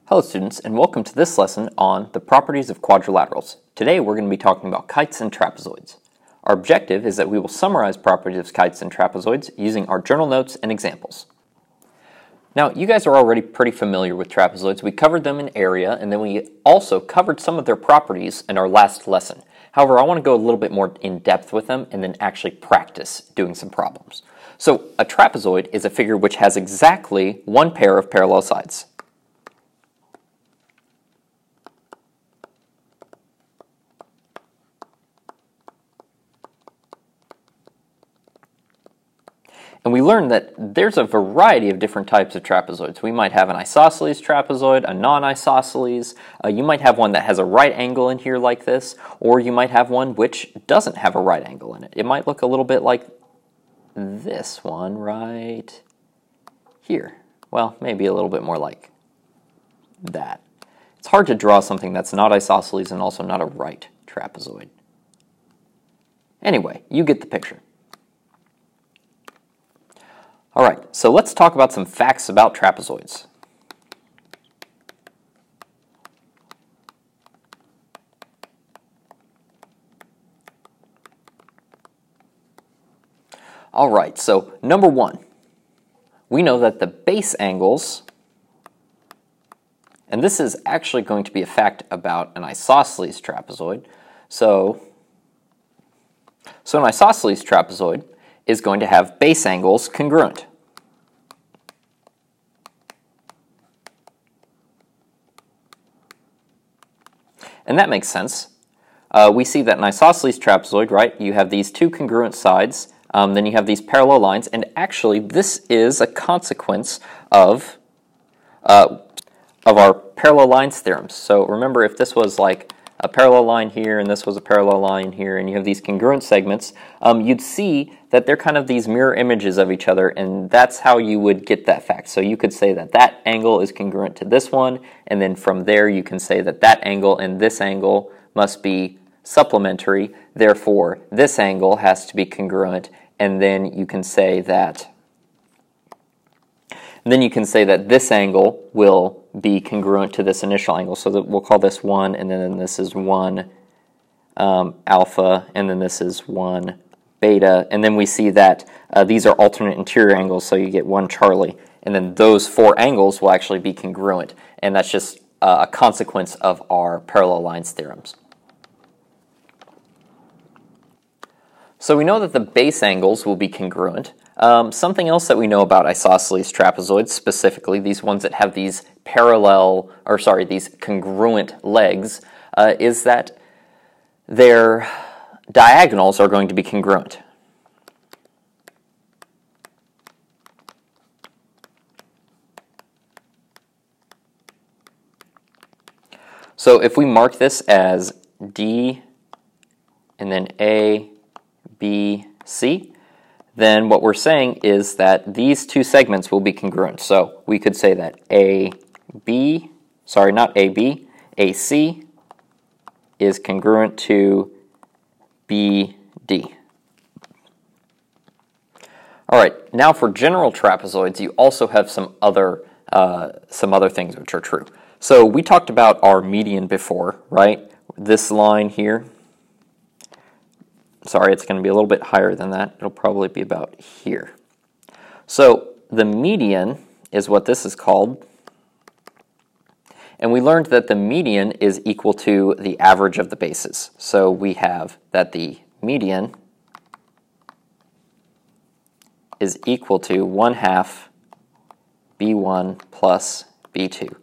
Hello students, and welcome to this lesson on the properties of quadrilaterals. Today we're going to be talking about kites and trapezoids. Our objective is that we will summarize properties of kites and trapezoids using our journal notes and examples. Now, you guys are already pretty familiar with trapezoids. We covered them in area, and then we also covered some of their properties in our last lesson. However, I want to go a little bit more in depth with them and then actually practice doing some problems. So, a trapezoid is a figure which has exactly one pair of parallel sides. And we learned that there's a variety of different types of trapezoids. We might have an isosceles trapezoid, a non-isosceles. You might have one that has a right angle in here like this, or you might have one which doesn't have a right angle in it. It might look a little bit like this one right here. Well, maybe a little bit more like that. It's hard to draw something that's not isosceles and also not a right trapezoid. Anyway, you get the picture. Alright, so let's talk about some facts about trapezoids. Alright, so number one, we know that the base angles, and this is actually going to be a fact about an isosceles trapezoid, so an isosceles trapezoid is going to have base angles congruent. And that makes sense. We see that an isosceles trapezoid, right, you have these two congruent sides, then you have these parallel lines, and actually this is a consequence of our parallel lines theorems. So remember, if this was like a parallel line here, and this was a parallel line here, and you have these congruent segments, you'd see that they're kind of these mirror images of each other, and that's how you would get that fact. So you could say that that angle is congruent to this one, and then from there you can say that that angle and this angle must be supplementary, therefore this angle has to be congruent, and then you can say that this angle will be congruent to this initial angle. So that we'll call this 1, and then this is 1 alpha, and then this is 1 beta. And then we see that these are alternate interior angles, so you get 1 Charlie. And then those 4 angles will actually be congruent. And that's just a consequence of our parallel lines theorems. So we know that the base angles will be congruent. Something else that we know about isosceles trapezoids, specifically these ones that have these these congruent legs, is that their diagonals are going to be congruent. So if we mark this as D and then A, B, C, then what we're saying is that these two segments will be congruent. So we could say that AC is congruent to BD. All right, now for general trapezoids, you also have some other things which are true. So we talked about our median before, right? This line here. Sorry, it's going to be a little bit higher than that. It'll probably be about here. So the median is what this is called. And we learned that the median is equal to the average of the bases. So we have that the median is equal to 1/2 B1 plus B2.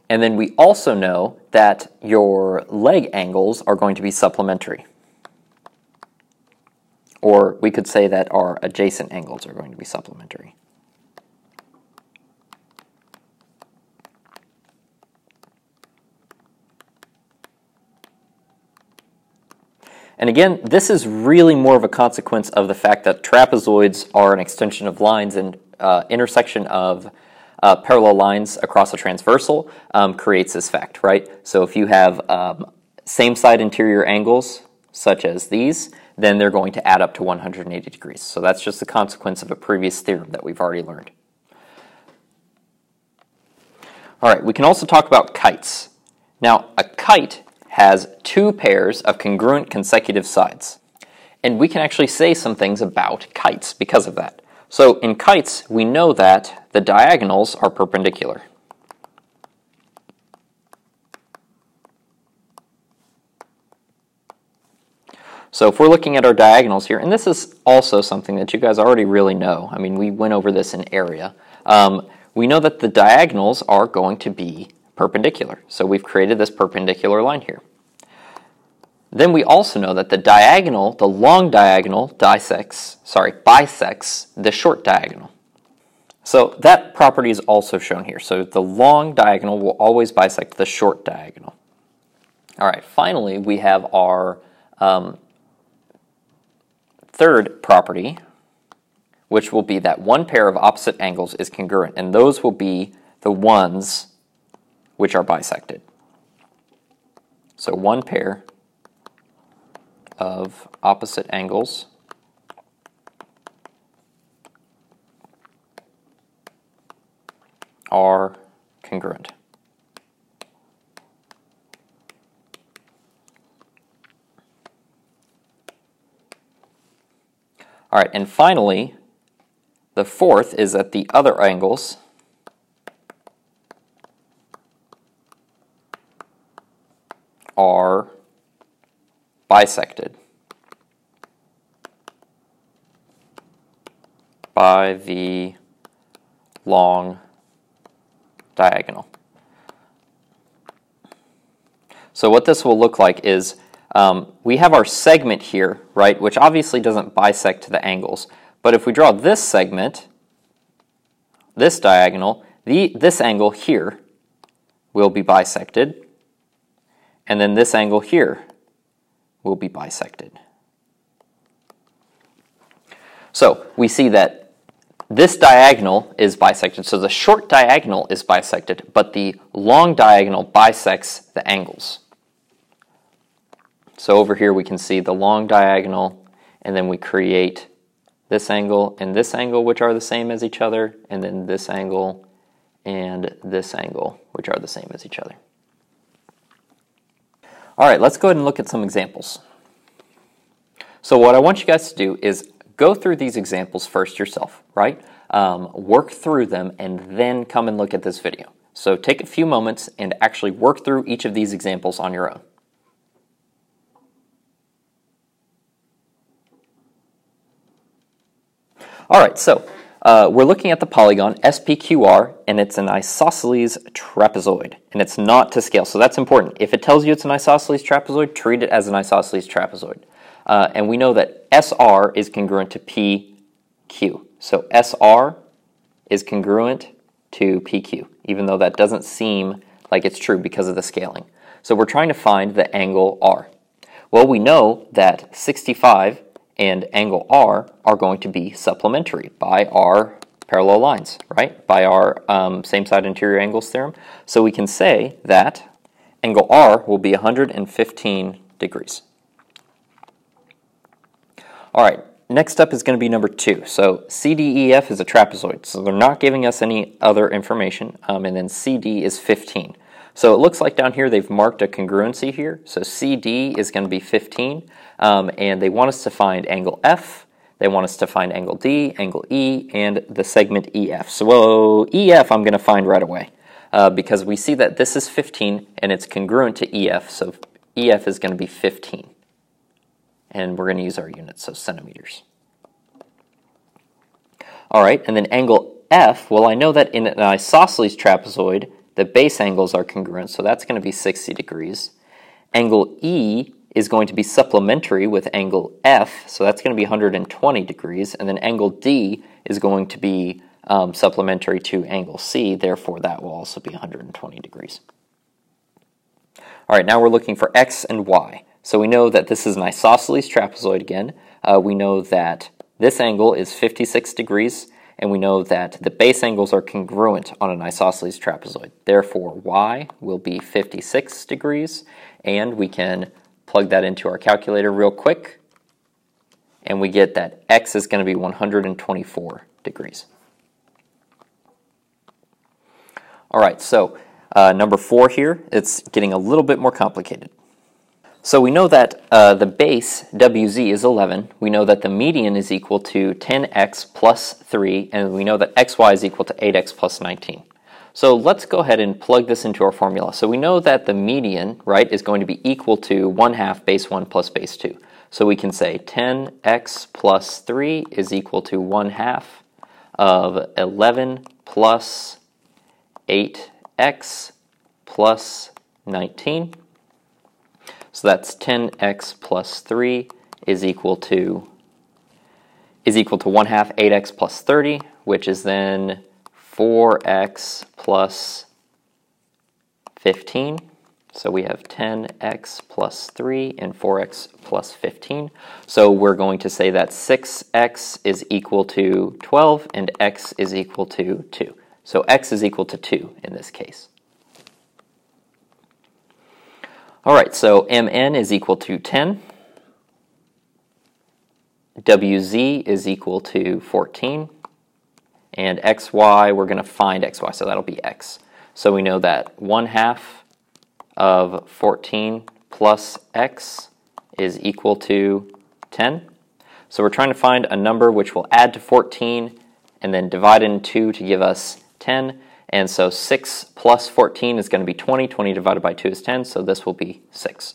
And then we also know that your leg angles are going to be supplementary. Or we could say that our adjacent angles are going to be supplementary. And again, this is really more of a consequence of the fact that trapezoids are an extension of lines, and intersection of parallel lines across a transversal creates this fact, right? So if you have same side interior angles, such as these, then they're going to add up to 180 degrees. So that's just the consequence of a previous theorem that we've already learned. All right, we can also talk about kites. Now, a kite has two pairs of congruent consecutive sides. And we can actually say some things about kites because of that. So in kites, we know that the diagonals are perpendicular. So if we're looking at our diagonals here, and this is also something that you guys already really know. I mean, we went over this in area. We know that the diagonals are going to be perpendicular. So we've created this perpendicular line here. Then we also know that the diagonal, the long diagonal, bisects the short diagonal. So that property is also shown here. So the long diagonal will always bisect the short diagonal. All right, finally we have our third property, which will be that one pair of opposite angles is congruent, and those will be the ones which are bisected. So one pair of opposite angles are congruent. All right, and finally, the fourth is that the other angles are bisected by the long diagonal. So what this will look like is we have our segment here, right, which obviously doesn't bisect the angles. But if we draw this segment, this diagonal, this angle here will be bisected, and then this angle here will be bisected. So we see that this diagonal is bisected, so the short diagonal is bisected, but the long diagonal bisects the angles. So over here we can see the long diagonal, and then we create this angle and this angle, which are the same as each other, and then this angle and this angle, which are the same as each other. All right, let's go ahead and look at some examples. So what I want you guys to do is go through these examples first yourself, right? Work through them and then come and look at this video. So take a few moments and actually work through each of these examples on your own. All right, so we're looking at the polygon SPQR, and it's an isosceles trapezoid, and it's not to scale, so that's important. If it tells you it's an isosceles trapezoid, treat it as an isosceles trapezoid. And we know that SR is congruent to PQ. So SR is congruent to PQ, even though that doesn't seem like it's true because of the scaling. So we're trying to find the angle R. Well, we know that 65 and angle R are going to be supplementary by our parallel lines, right? By our same side interior angles theorem. So we can say that angle R will be 115 degrees. All right, next up is going to be number 2. So CDEF is a trapezoid, so they're not giving us any other information, and then CD is 15. So it looks like down here they've marked a congruency here. So CD is going to be 15, and they want us to find angle F, they want us to find angle D, angle E, and the segment EF. So EF I'm going to find right away, because we see that this is 15 and it's congruent to EF, so EF is going to be 15. And we're going to use our units, so centimeters. All right, and then angle F, well, I know that in an isosceles trapezoid, the base angles are congruent, so that's going to be 60 degrees. Angle E is going to be supplementary with angle F, so that's going to be 120 degrees, and then angle D is going to be supplementary to angle C, therefore that will also be 120 degrees. All right, now we're looking for X and Y. So we know that this is an isosceles trapezoid again. We know that this angle is 56 degrees, and we know that the base angles are congruent on an isosceles trapezoid. Therefore, Y will be 56 degrees, and we can plug that into our calculator real quick. and we get that x is going to be 124 degrees. All right, so number 4 here, it's getting a little bit more complicated. So we know that the base, WZ, is 11. We know that the median is equal to 10x plus 3, and we know that xy is equal to 8x plus 19. So let's go ahead and plug this into our formula. So we know that the median, right, is going to be equal to 1/2 base 1 plus base 2. So we can say 10x plus 3 is equal to 1/2 of 11 plus 8x plus 19. So that's 10x plus 3 is equal to 1/2 8x plus 30, which is then 4x plus 15. So we have 10x plus 3 and 4x plus 15. So we're going to say that 6x is equal to 12 and x is equal to 2. So x is equal to 2 in this case. All right, so mn is equal to 10. WZ is equal to 14. And xy, we're going to find xy, so that'll be x. So we know that 1/2 of 14 plus x is equal to 10. So we're trying to find a number which will add to 14 and then divide it in 2 to give us 10. And so 6 plus 14 is going to be 20. 20 divided by 2 is 10, so this will be 6.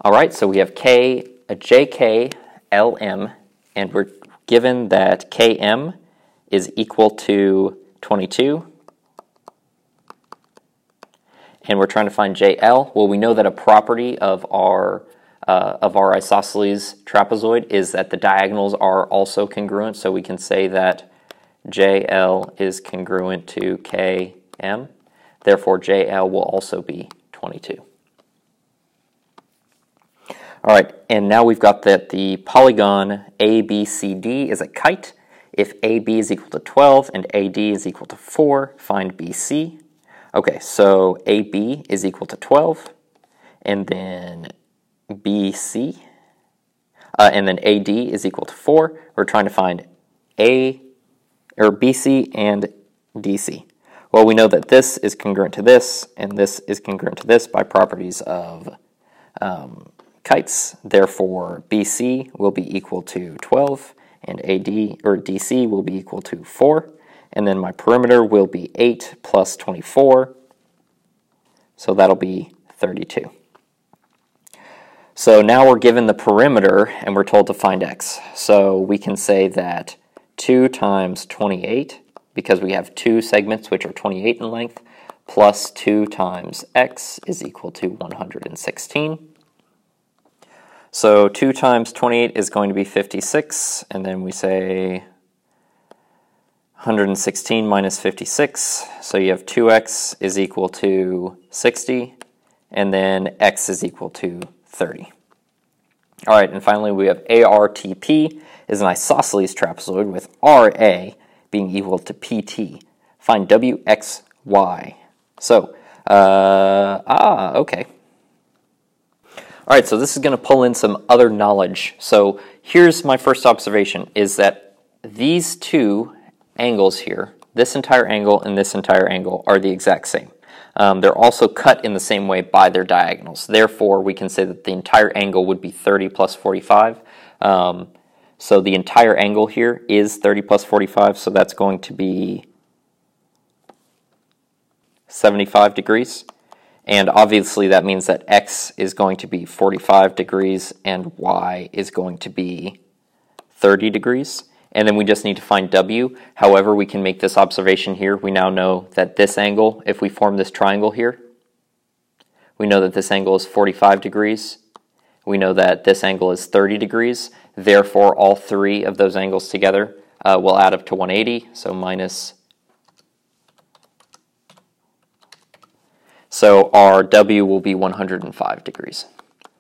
All right, so we have JK, LM, and we're given that KM is equal to 22. And we're trying to find JL. Well, we know that a property of our isosceles trapezoid is that the diagonals are also congruent, so we can say that JL is congruent to KM. Therefore, JL will also be 22. All right, and now we've got that the polygon ABCD is a kite. If AB is equal to 12 and AD is equal to 4, find BC. Okay, so AB is equal to 12, and then BC, and then AD is equal to 4. We're trying to find BC and DC. Well, we know that this is congruent to this, and this is congruent to this by properties of kites. Therefore, BC will be equal to 12, and DC will be equal to 4. And then my perimeter will be 8 plus 24, so that'll be 32. So now we're given the perimeter, and we're told to find x. So we can say that 2 times 28, because we have 2 segments which are 28 in length, plus 2 times x is equal to 116. So 2 times 28 is going to be 56, and then we say 116 minus 56, so you have 2x is equal to 60, and then x is equal to 30. All right, and finally we have ARTP is an isosceles trapezoid with RA being equal to PT. Find WXY. So, okay. All right, so this is going to pull in some other knowledge. So here's my first observation, is that these two angles here, this entire angle and this entire angle, are the exact same. They're also cut in the same way by their diagonals. Therefore, we can say that the entire angle would be 30 plus 45. So the entire angle here is 30 plus 45, so that's going to be 75 degrees. And obviously that means that x is going to be 45 degrees and y is going to be 30 degrees. And then we just need to find w. However, we can make this observation here. We now know that this angle, if we form this triangle here, we know that this angle is 45 degrees. We know that this angle is 30 degrees. Therefore, all 3 of those angles together will add up to 180, so minus. So our w will be 105 degrees.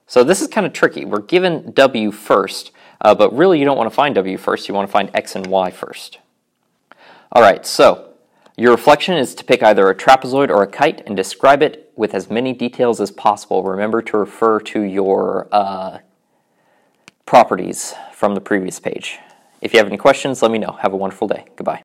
So this is kind of tricky. We're given w first, but really you don't want to find w first. You want to find x and y first. All right, so your reflection is to pick either a trapezoid or a kite and describe it with as many details as possible. Remember to refer to your properties from the previous page. If you have any questions, let me know. Have a wonderful day. Goodbye.